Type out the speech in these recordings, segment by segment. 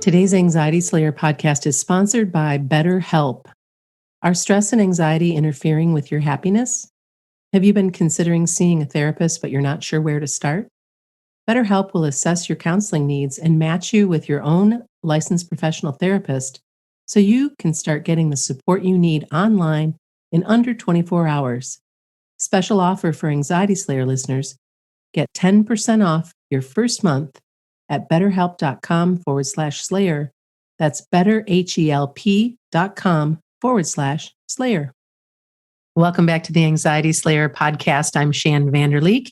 Today's Anxiety Slayer podcast is sponsored by BetterHelp. Are stress and anxiety interfering with your happiness? Have you been considering seeing a therapist, but you're not sure where to start? BetterHelp will assess your counseling needs and match you with your own licensed professional therapist so you can start getting the support you need online in under 24 hours. Special offer for Anxiety Slayer listeners. Get 10% off your first month at betterhelp.com/slayer. That's betterhelp.com/slayer. Welcome back to the Anxiety Slayer podcast. I'm Shan Vanderleek,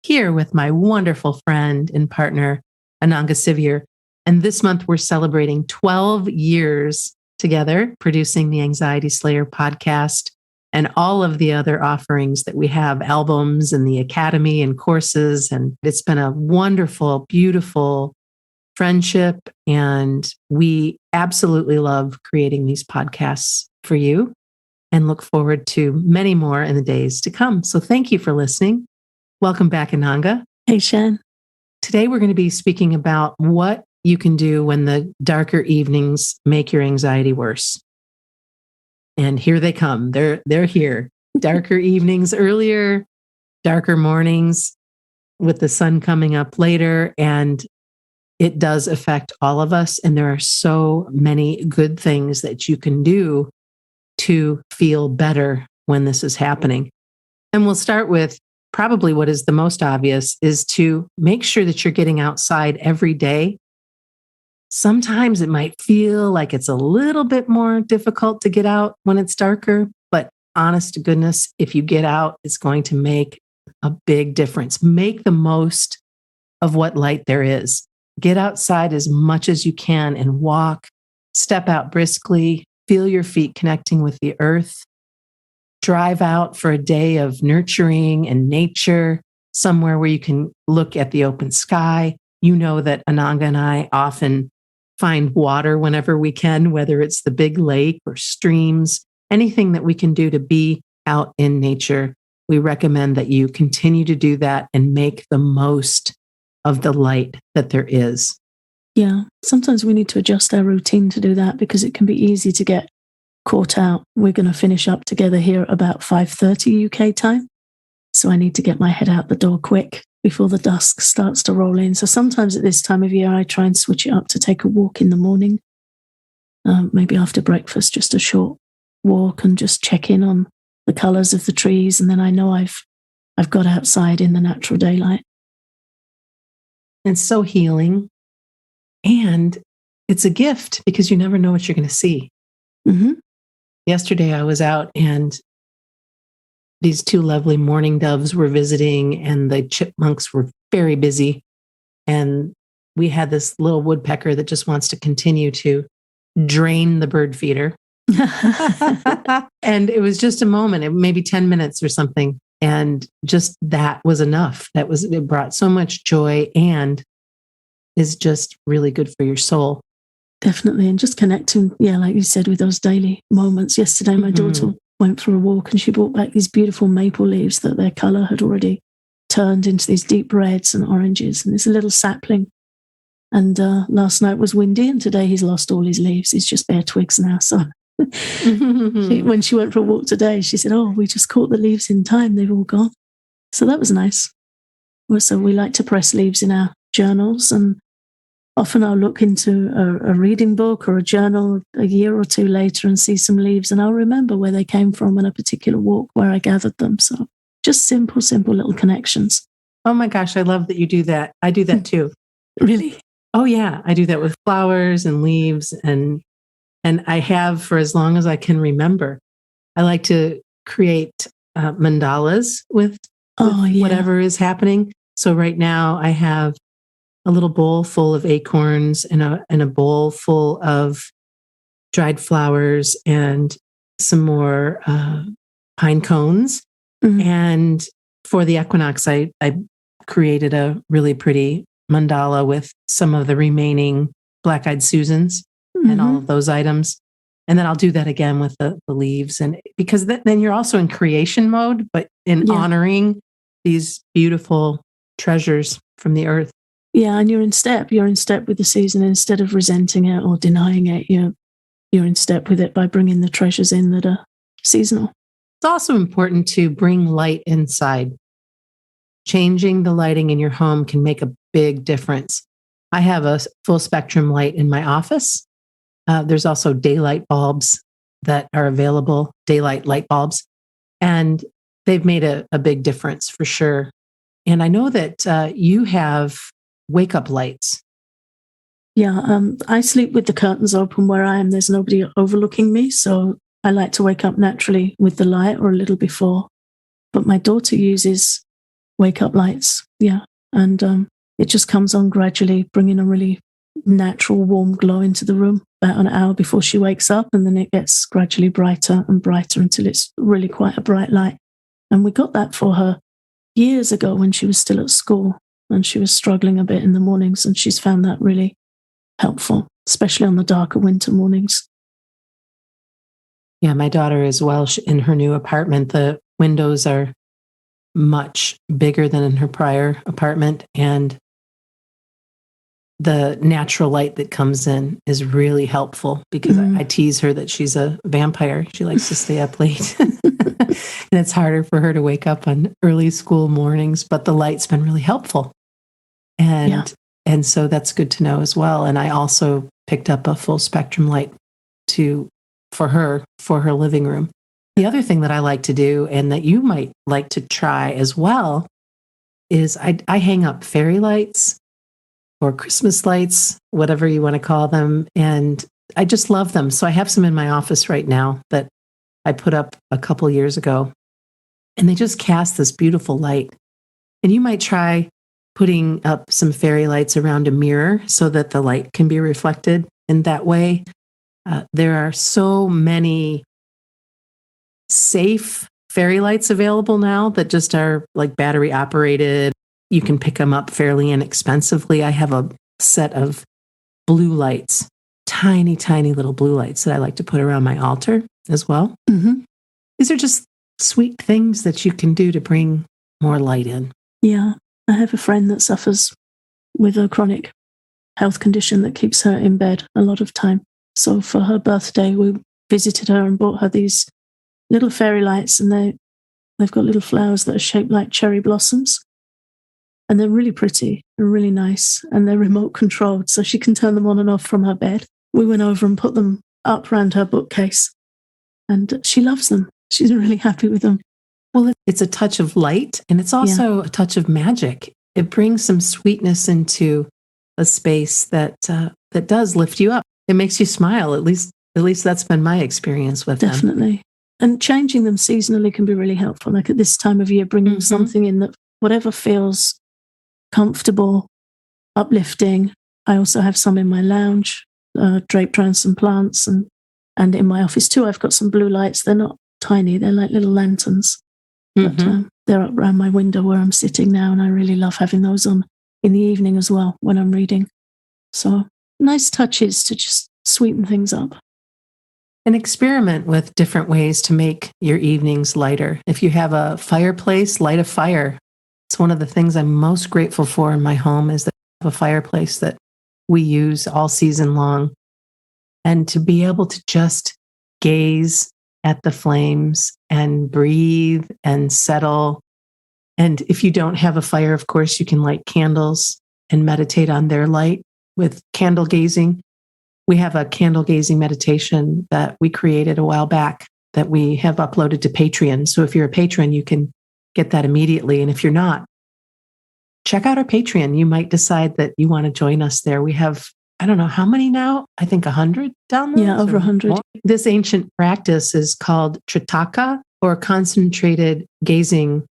here with my wonderful friend and partner, Ananga Sivyer. And this month we're celebrating 12 years together producing the Anxiety Slayer podcast and all of the other offerings that we have, albums and the academy and courses. And it's been a wonderful, beautiful friendship. And we absolutely love creating these podcasts for you and look forward to many more in the days to come. So thank you for listening. Welcome back, Ananga. Hey, Shan. Today we're going to be speaking about what you can do when the darker evenings make your anxiety worse. And here they come. They're here. Darker evenings earlier, darker mornings with the sun coming up later. And it does affect all of us. And there are so many good things that you can do to feel better when this is happening. And we'll start with probably what is the most obvious is to make sure that you're getting outside every day. Sometimes it might feel like it's a little bit more difficult to get out when it's darker, but honest to goodness, if you get out, it's going to make a big difference. Make the most of what light there is. Get outside as much as you can and walk, step out briskly, feel your feet connecting with the earth, drive out for a day of nurturing and nature, somewhere where you can look at the open sky. You know that Ananga and I often find water whenever we can, whether it's the big lake or streams, anything that we can do to be out in nature. We recommend that you continue to do that and make the most of the light that there is. Yeah, sometimes we need to adjust our routine to do that because it can be easy to get caught out. We're going to finish up together here at about 5:30 UK time. So I need to get my head out the door quick before the dusk starts to roll in. So sometimes at this time of year, I try and switch it up to take a walk in the morning, maybe after breakfast, just a short walk and just check in on the colors of the trees. And then I know I've got outside in the natural daylight. It's so healing. And it's a gift because you never know what you're going to see. Mm-hmm. Yesterday, I was out and these two lovely mourning doves were visiting and the chipmunks were very busy. And we had this little woodpecker that just wants to continue to drain the bird feeder. And it was just a moment, maybe 10 minutes or something. And just that was enough. It brought so much joy and is just really good for your soul. Definitely. And just connecting, like you said, with those daily moments. Yesterday, my daughter went for a walk and she brought back these beautiful maple leaves that their color had already turned into these deep reds and oranges. And it's a little sapling. And last night was windy and today he's lost all his leaves. He's just bare twigs now. So when she went for a walk today, she said, "Oh, we just caught the leaves in time. They've all gone." So that was nice. Also, we like to press leaves in our journals, and often I'll look into a reading book or a journal a year or two later and see some leaves, and I'll remember where they came from on a particular walk where I gathered them. So just simple little connections. Oh my gosh, I love that you do that. I do that too. Really? Oh yeah, I do that with flowers and leaves, and I have for as long as I can remember. I like to create mandalas with whatever is happening. So right now I have a little bowl full of acorns and a bowl full of dried flowers and some more pine cones. Mm-hmm. And for the equinox, I created a really pretty mandala with some of the remaining black-eyed Susans and all of those items. And then I'll do that again with the leaves. And because then you're also in creation mode, but in honoring these beautiful treasures from the earth. Yeah, and you're in step. You're in step with the season. Instead of resenting it or denying it, you're in step with it by bringing the treasures in that are seasonal. It's also important to bring light inside. Changing the lighting in your home can make a big difference. I have a full spectrum light in my office. There's also daylight bulbs that are available, daylight light bulbs, and they've made a big difference for sure. And I know that you have wake up lights. Yeah, I sleep with the curtains open where I am. There's nobody overlooking me, so I like to wake up naturally with the light or a little before. But my daughter uses wake up lights, yeah, and it just comes on gradually, bringing a really natural warm glow into the room about an hour before she wakes up, and then it gets gradually brighter and brighter until it's really quite a bright light. And we got that for her years ago when she was still at school and she was struggling a bit in the mornings, and she's found that really helpful, especially on the darker winter mornings. Yeah, my daughter as well. In her new apartment, the windows are much bigger than in her prior apartment. And the natural light that comes in is really helpful because I tease her that she's a vampire. She likes to stay up late. And it's harder for her to wake up on early school mornings, but the light's been really helpful. And so that's good to know as well. And I also picked up a full spectrum light for her living room. The other thing that I like to do and that you might like to try as well is I hang up fairy lights or Christmas lights, whatever you want to call them. And I just love them. So I have some in my office right now that I put up a couple years ago. And they just cast this beautiful light. And you might try putting up some fairy lights around a mirror so that the light can be reflected in that way. There are so many safe fairy lights available now that just are like battery operated. You can pick them up fairly inexpensively. I have a set of blue lights, tiny, tiny little blue lights that I like to put around my altar as well. Mm-hmm. These are just sweet things that you can do to bring more light in. Yeah, I have a friend that suffers with a chronic health condition that keeps her in bed a lot of time. So for her birthday, we visited her and bought her these little fairy lights, and they've got little flowers that are shaped like cherry blossoms. And they're really pretty and really nice, and they're remote controlled, so she can turn them on and off from her bed. We went over and put them up around her bookcase, and she loves them. She's really happy with them. Well, it's a touch of light, and it's also a touch of magic. It brings some sweetness into a space that does lift you up. It makes you smile. At least that's been my experience with them. Definitely. And changing them seasonally can be really helpful. Like at this time of year, bringing something in that whatever feels comfortable, uplifting. I also have some in my lounge, draped around some plants, and in my office too. I've got some blue lights. They're not tiny; they're like little lanterns, but they're up around my window where I'm sitting now, and I really love having those on in the evening as well when I'm reading. So nice touches to just sweeten things up. And experiment with different ways to make your evenings lighter. If you have a fireplace, light a fire. It's one of the things I'm most grateful for in my home is that I have a fireplace that we use all season long. And to be able to just gaze at the flames and breathe and settle. And if you don't have a fire, of course, you can light candles and meditate on their light with candle gazing. We have a candle gazing meditation that we created a while back that we have uploaded to Patreon. So if you're a patron, you can get that immediately. And if you're not, check out our Patreon. You might decide that you want to join us there. We have, I don't know how many now, I think 100 downloads. Yeah, over 100. This ancient practice is called Tritaka, or concentrated gazing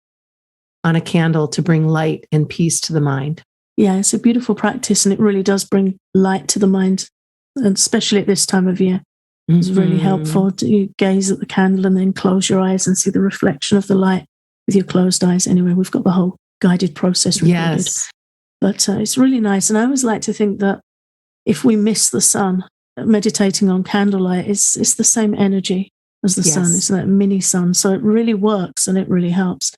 on a candle to bring light and peace to the mind. Yeah, it's a beautiful practice, and it really does bring light to the mind. And especially at this time of year, it's really helpful to gaze at the candle and then close your eyes and see the reflection of the light with your closed eyes. Anyway, we've got the whole guided process recorded. Yes. But it's really nice. And I always like to think that if we miss the sun, meditating on candlelight, it's the same energy as the sun. It's that mini sun. So it really works and it really helps.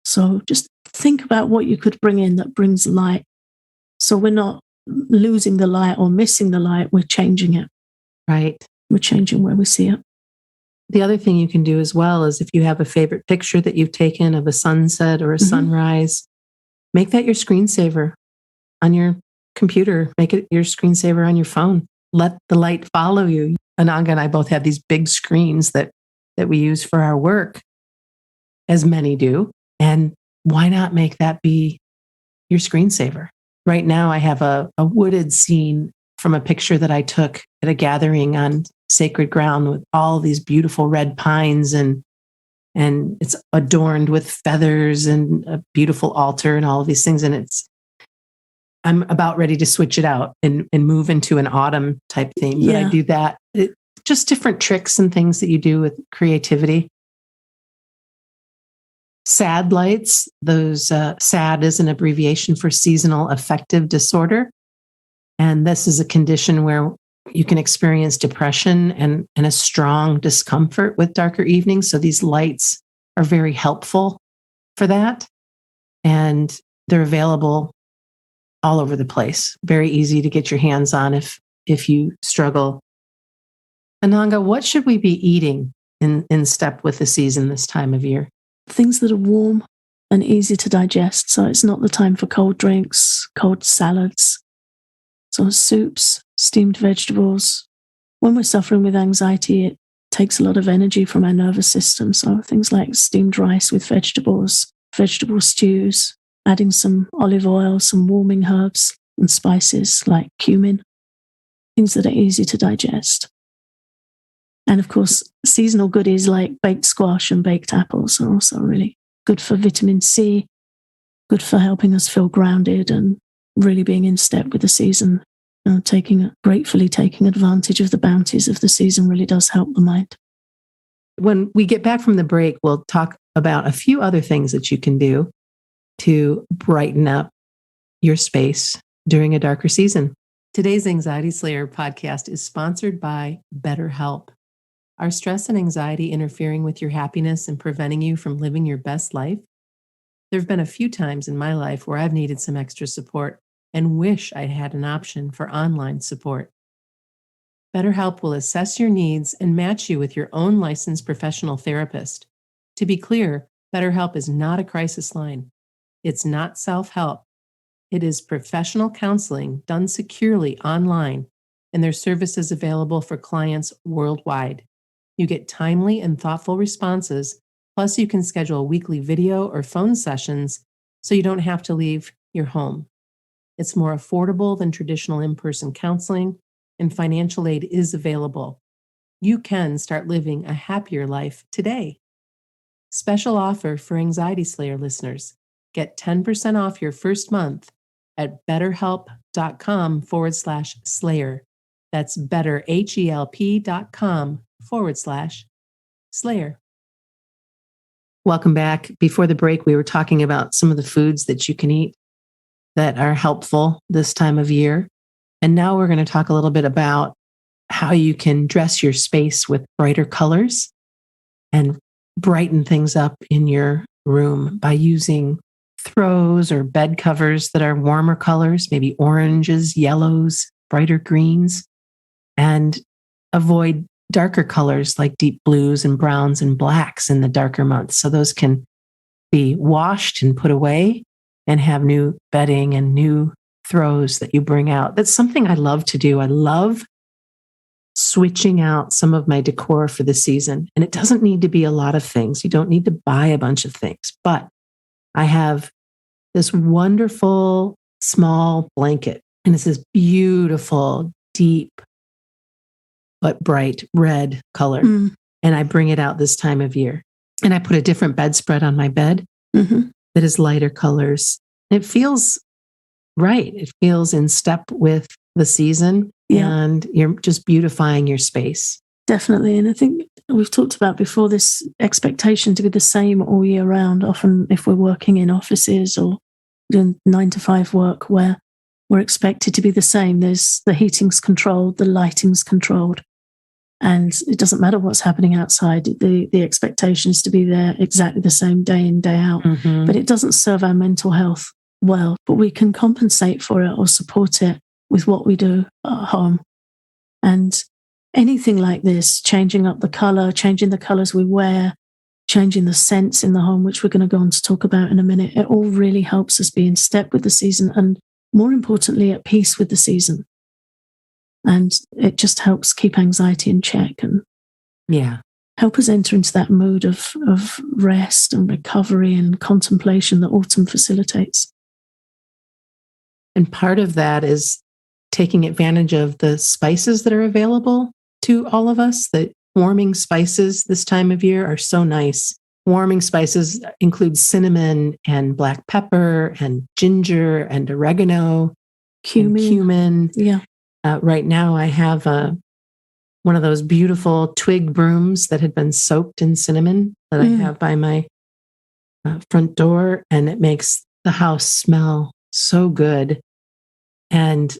So just think about what you could bring in that brings light So we're not losing the light or missing the light. We're changing it. Right. We're changing where we see it. The other thing you can do as well is if you have a favorite picture that you've taken of a sunset or a sunrise, make that your screensaver on your computer. Make it your screensaver on your phone. Let the light follow you. Ananga and I both have these big screens that we use for our work, as many do. And why not make that be your screensaver? Right now, I have a wooded scene from a picture that I took at a gathering on sacred ground with all these beautiful red pines, and it's adorned with feathers and a beautiful altar and all of these things. And I'm about ready to switch it out and move into an autumn type theme. But I do that. Just different tricks and things that you do with creativity. SAD lights, those SAD is an abbreviation for seasonal affective disorder. And this is a condition where you can experience depression and a strong discomfort with darker evenings. So these lights are very helpful for that. And they're available all over the place. Very easy to get your hands on if you struggle. Ananga, what should we be eating in step with the season this time of year? Things that are warm and easy to digest. So it's not the time for cold drinks, cold salads. So soups, steamed vegetables. When we're suffering with anxiety, it takes a lot of energy from our nervous system. So things like steamed rice with vegetables, vegetable stews, adding some olive oil, some warming herbs and spices like cumin, things that are easy to digest. And of course, seasonal goodies like baked squash and baked apples are also really good for vitamin C, good for helping us feel grounded and really being in step with the season. Gratefully taking advantage of the bounties of the season really does help the mind. When we get back from the break, we'll talk about a few other things that you can do to brighten up your space during a darker season. Today's Anxiety Slayer podcast is sponsored by BetterHelp. Are stress and anxiety interfering with your happiness and preventing you from living your best life? There have been a few times in my life where I've needed some extra support and wish I had an option for online support. BetterHelp will assess your needs and match you with your own licensed professional therapist. To be clear, BetterHelp is not a crisis line. It's not self-help. It is professional counseling done securely online, and their service is available for clients worldwide. You get timely and thoughtful responses, plus you can schedule weekly video or phone sessions so you don't have to leave your home. It's more affordable than traditional in-person counseling, and financial aid is available. You can start living a happier life today. Special offer for Anxiety Slayer listeners. Get 10% off your first month at betterhelp.com/slayer. That's betterhelp.com/slayer. Welcome back. Before the break, we were talking about some of the foods that you can eat that are helpful this time of year. And now we're going to talk a little bit about how you can dress your space with brighter colors and brighten things up in your room by using throws or bed covers that are warmer colors, maybe oranges, yellows, brighter greens, and avoid darker colors like deep blues and browns and blacks in the darker months. So those can be washed and put away and have new bedding and new throws that you bring out. That's something I love to do. I love switching out some of my decor for the season. And it doesn't need to be a lot of things. You don't need to buy a bunch of things. But I have this wonderful small blanket, and it's this beautiful, deep, but bright red color. And I bring it out this time of year. And I put a different bedspread on my bed that is lighter colors. It feels right. It feels in step with the season, and you're just beautifying your space. Definitely. And I think we've talked about before this expectation to be the same all year round. Often if we're working in offices or doing 9-to-5 work where we're expected to be the same, there's the heating's controlled, the lighting's controlled, and it doesn't matter what's happening outside. The expectation is to be there exactly the same day in, day out. But it doesn't serve our mental health well, but we can compensate for it or support it with what we do at home. And anything like this, changing up the color, changing the colors we wear, changing the scents in the home, which we're going to go on to talk about in a minute, it all really helps us be in step with the season and, more importantly, at peace with the season. And it just helps keep anxiety in check and help us enter into that mood of rest and recovery and contemplation that autumn facilitates. And part of that is taking advantage of the spices that are available to all of us. The warming spices this time of year are so nice. Warming spices include cinnamon and black pepper and ginger and oregano, cumin. Yeah. Right now, I have one of those beautiful twig brooms that had been soaked in cinnamon that I have by my front door, and it makes the house smell so good. And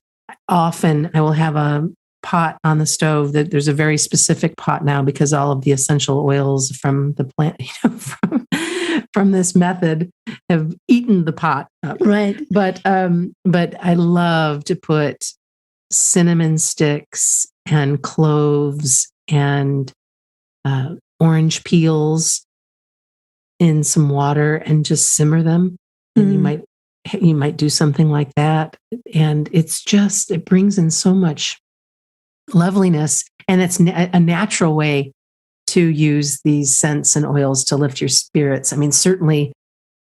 often I will have a pot on the stove that there's a very specific pot now because all of the essential oils from the plant, from this method have eaten the pot up. Right. But I love to put cinnamon sticks and cloves and orange peels in some water and just simmer them. And you might do something like that. And it brings in so much loveliness. And it's a natural way to use these scents and oils to lift your spirits. I mean, certainly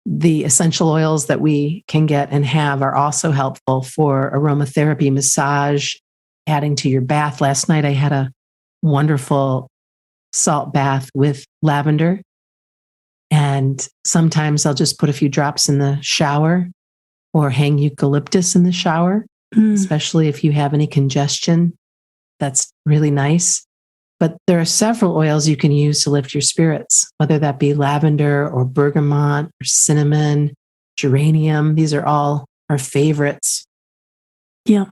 the essential oils that we can get and have are also helpful for aromatherapy, massage, adding to your bath. Last night I had a wonderful salt bath with lavender. And sometimes I'll just put a few drops in the shower or hang eucalyptus in the shower, especially if you have any congestion. That's really nice. But there are several oils you can use to lift your spirits, whether that be lavender or bergamot or cinnamon, geranium. These are all our favorites. Yeah.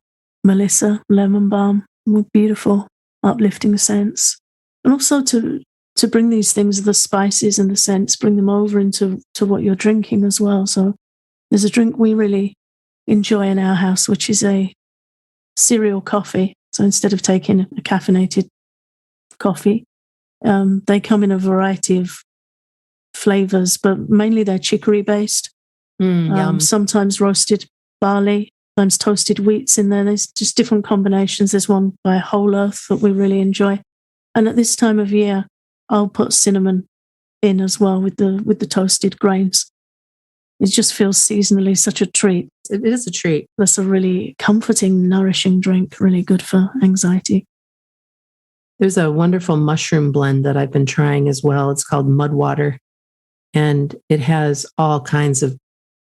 Melissa, lemon balm, beautiful, uplifting scents. And also to bring these things, the spices and the scents, bring them over into what you're drinking as well. So there's a drink we really enjoy in our house, which is a cereal coffee. So instead of taking a caffeinated coffee, they come in a variety of flavors, but mainly they're chicory based. Sometimes roasted barley, sometimes toasted wheats in there. There's just different combinations. There's one by Whole Earth that we really enjoy. And at this time of year, I'll put cinnamon in as well with the toasted grains. It just feels seasonally such a treat. It is a treat. That's a really comforting, nourishing drink, really good for anxiety. There's a wonderful mushroom blend that I've been trying as well. It's called Mud Water, and it has all kinds of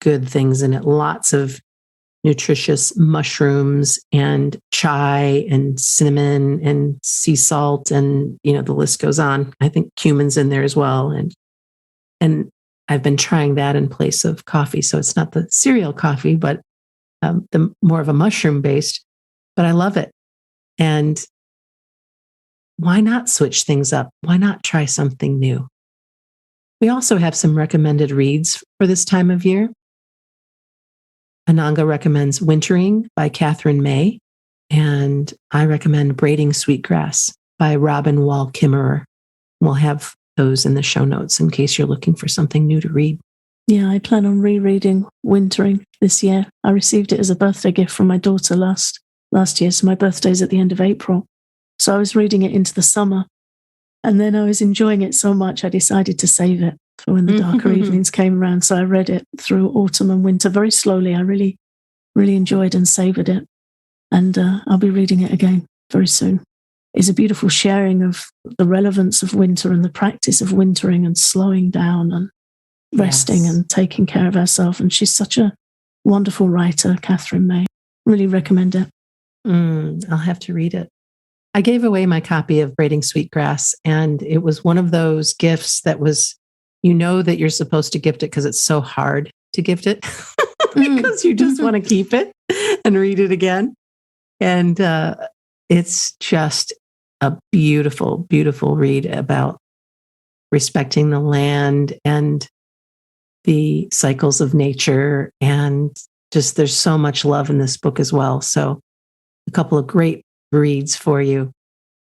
good things in it. Lots of nutritious mushrooms and chai and cinnamon and sea salt, and the list goes on. I think cumin's in there as well, and I've been trying that in place of coffee. So it's not the cereal coffee, but the more of a mushroom based. But I love it, and why not switch things up? Why not try something new? We also have some recommended reads for this time of year. Ananga recommends Wintering by Catherine May, and I recommend Braiding Sweetgrass by Robin Wall Kimmerer. We'll have those in the show notes in case you're looking for something new to read. Yeah, I plan on rereading Wintering this year. I received it as a birthday gift from my daughter last year, so my birthday's at the end of April. So I was reading it into the summer, and then I was enjoying it so much I decided to save it for when the darker evenings came around. So I read it through autumn and winter very slowly. I really, really enjoyed and savored it. And I'll be reading it again very soon. It's a beautiful sharing of the relevance of winter and the practice of wintering and slowing down and resting and taking care of ourselves. And she's such a wonderful writer, Catherine May. Really recommend it. I'll have to read it. I gave away my copy of Braiding Sweetgrass, and it was one of those gifts that was, that you're supposed to gift it because it's so hard to gift it because you just want to keep it and read it again. And it's just a beautiful, beautiful read about respecting the land and the cycles of nature. And just there's so much love in this book as well. So a couple of great reads for you.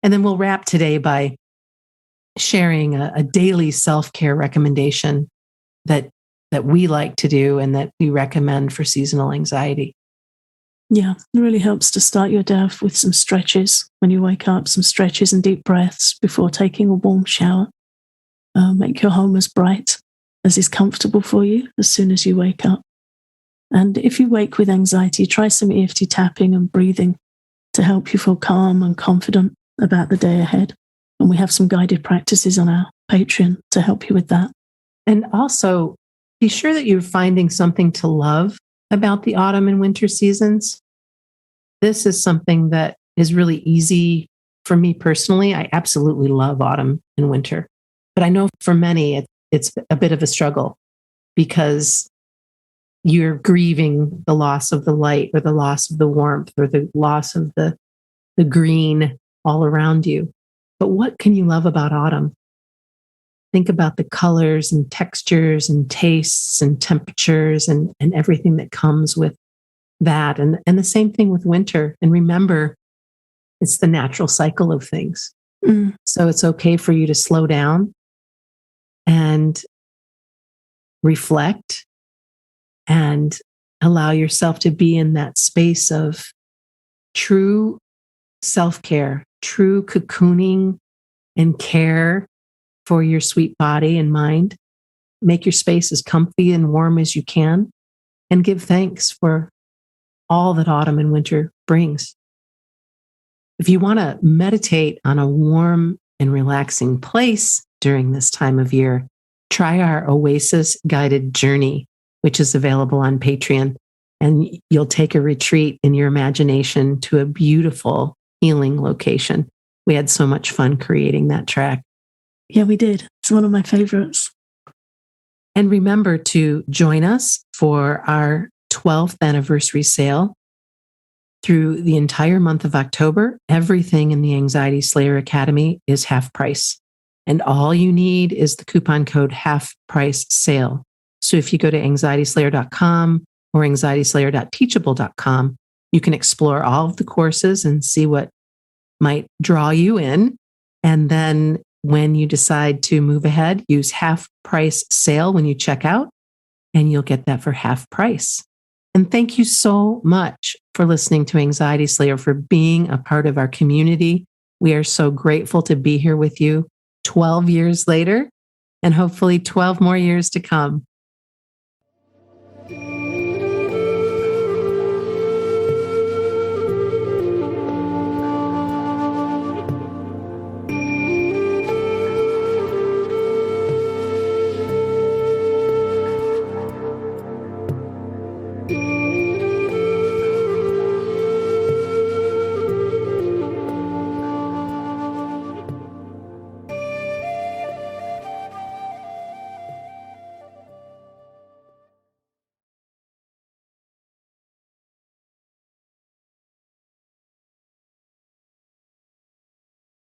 And then we'll wrap today by sharing a daily self-care recommendation that we like to do and that we recommend for seasonal anxiety. Yeah, it really helps to start your day off with some stretches when you wake up, some stretches and deep breaths before taking a warm shower. Make your home as bright as is comfortable for you as soon as you wake up. And if you wake with anxiety, try some EFT tapping and breathing to help you feel calm and confident about the day ahead. And we have some guided practices on our Patreon to help you with that. And also, be sure that you're finding something to love about the autumn and winter seasons. This is something that is really easy for me personally. I absolutely love autumn and winter. But I know for many, it's a bit of a struggle because you're grieving the loss of the light or the loss of the warmth or the loss of the green all around you. But what can you love about autumn? Think about the colors and textures and tastes and temperatures and everything that comes with that. And the same thing with winter. And remember, it's the natural cycle of things. So it's okay for you to slow down and reflect and allow yourself to be in that space of true self-care, true cocooning and care for your sweet body and mind. Make your space as comfy and warm as you can and give thanks for all that autumn and winter brings. If you want to meditate on a warm and relaxing place during this time of year, try our Oasis guided journey, which is available on Patreon. And you'll take a retreat in your imagination to a beautiful healing location. We had so much fun creating that track. Yeah, we did. It's one of my favorites. And remember to join us for our 12th anniversary sale. Through the entire month of October, everything in the Anxiety Slayer Academy is half price. And all you need is the coupon code half price sale. So if you go to anxietyslayer.com or anxietyslayer.teachable.com, you can explore all of the courses and see what might draw you in. And then when you decide to move ahead, use half price sale when you check out, and you'll get that for half price. And thank you so much for listening to Anxiety Slayer, for being a part of our community. We are so grateful to be here with you 12 years later, and hopefully 12 more years to come.